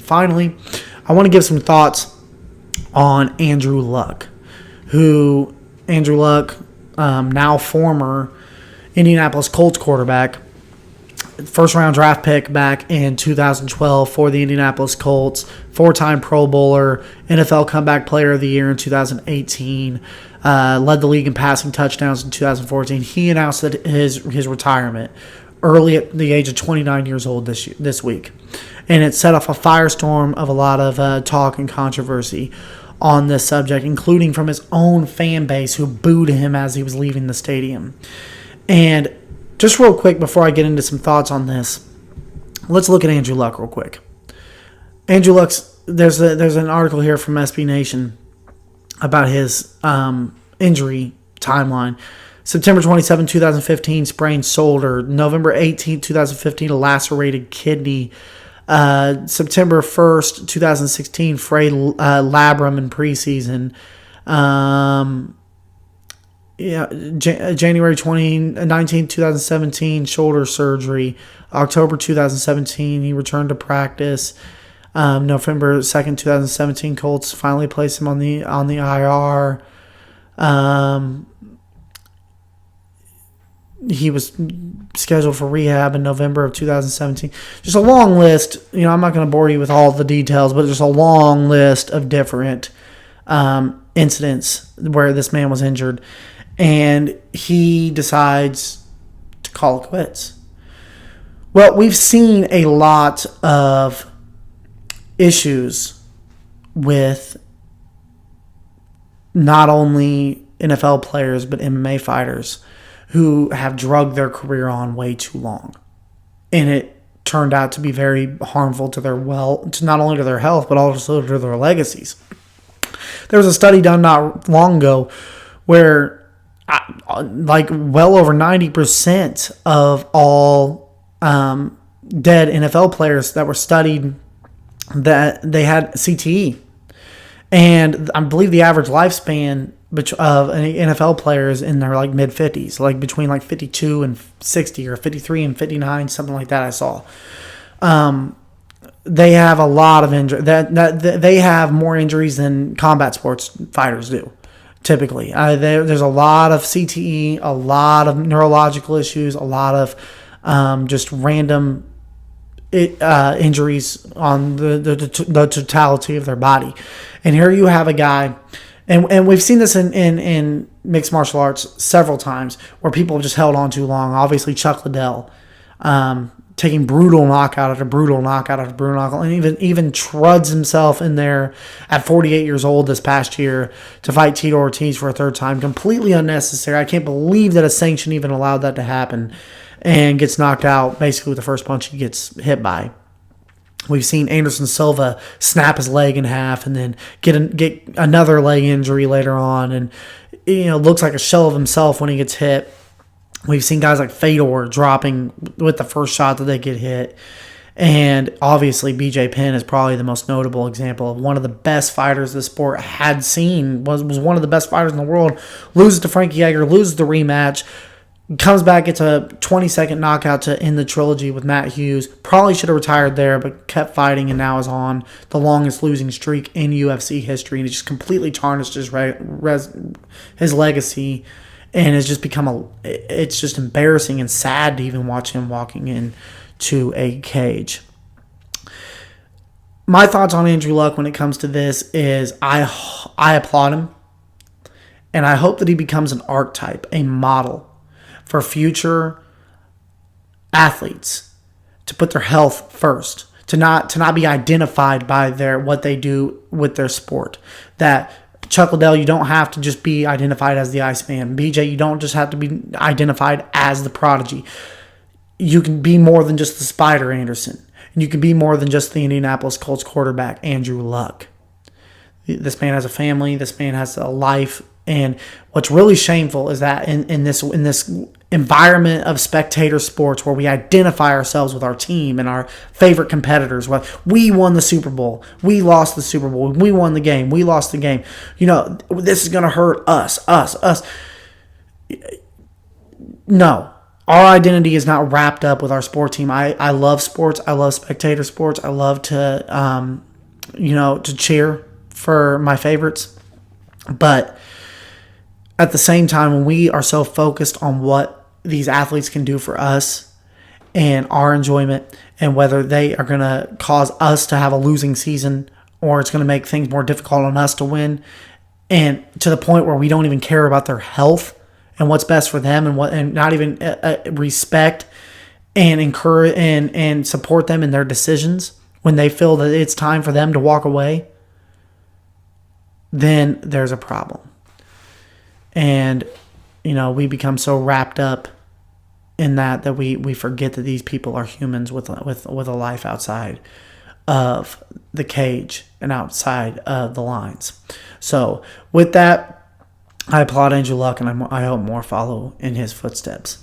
finally, I want to give some thoughts on Andrew Luck, now former Indianapolis Colts quarterback, first-round draft pick back in 2012 for the Indianapolis Colts, four-time Pro Bowler, NFL Comeback Player of the Year in 2018, led the league in passing touchdowns in 2014. He announced that his retirement early at the age of 29 years old this week. And it set off a firestorm of a lot of talk and controversy on this subject, including from his own fan base who booed him as he was leaving the stadium. And just real quick before I get into some thoughts on this, let's look at Andrew Luck real quick. Andrew Luck's there's an article here from SB Nation about his injury timeline. September 27, 2015, sprained shoulder. November 18, 2015, a lacerated kidney. September 1st, 2016, frayed labrum in preseason. January 19, 2017, shoulder surgery. October 2017, he returned to practice. November 2nd, 2017, Colts finally placed him on the IR. He was scheduled for rehab in November of 2017. Just a long list. I'm not going to bore you with all the details, but just a long list of different incidents where this man was injured. And he decides to call it quits. Well, we've seen a lot of issues with not only NFL players, but MMA fighters who have drugged their career on way too long. And it turned out to be very harmful to not only to their health, but also to their legacies. There was a study done not long ago where well over 90% of all dead NFL players that were studied, that they had CTE. And I believe the average lifespan of an NFL player is in their mid-50s, between 52 and 60 or 53 and 59, something like that I saw. They have a lot of injury. That they have more injuries than combat sports fighters do. Typically, there's a lot of CTE, a lot of neurological issues, a lot of just random injuries on the totality of their body. And here you have a guy, and we've seen this in mixed martial arts several times, where people have just held on too long. Obviously, Chuck Liddell taking brutal knockout after brutal knockout after brutal knockout, and even truds himself in there at 48 years old this past year to fight Tito Ortiz for a third time. Completely unnecessary. I can't believe that a sanction even allowed that to happen, and gets knocked out basically with the first punch he gets hit by. We've seen Anderson Silva snap his leg in half and then get another leg injury later on, and looks like a shell of himself when he gets hit. We've seen guys like Fedor dropping with the first shot that they get hit. And obviously, BJ Penn is probably the most notable example of one of the best fighters the sport had seen, was one of the best fighters in the world, loses to Frankie Edgar, loses the rematch, comes back, gets a 20-second knockout to end the trilogy with Matt Hughes. Probably should have retired there, but kept fighting and now is on the longest losing streak in UFC history. And it just completely tarnished his legacy. And it's just it's just embarrassing and sad to even watch him walking into a cage. My thoughts on Andrew Luck when it comes to this is I applaud him. And I hope that he becomes an archetype, a model for future athletes to put their health first, to not be identified by what they do with their sport. That Chuck Liddell, you don't have to just be identified as the Iceman. BJ, you don't just have to be identified as the Prodigy. You can be more than just the Spider Anderson. And you can be more than just the Indianapolis Colts quarterback, Andrew Luck. This man has a family. This man has a life. And what's really shameful is that in this environment of spectator sports where we identify ourselves with our team and our favorite competitors, we won the Super Bowl, we lost the Super Bowl, we won the game, we lost the game. This is going to hurt us. No, our identity is not wrapped up with our sport team. I love sports. I love spectator sports. I love to, to cheer for my favorites. But at the same time, when we are so focused on what these athletes can do for us and our enjoyment, and whether they are going to cause us to have a losing season or it's going to make things more difficult on us to win, and to the point where we don't even care about their health and what's best for them, and not even respect and encourage and support them in their decisions when they feel that it's time for them to walk away, then there's a problem. And, we become so wrapped up in that we forget that these people are humans with a life outside of the cage and outside of the lines. So with that, I applaud Andrew Luck, and I hope more follow in his footsteps.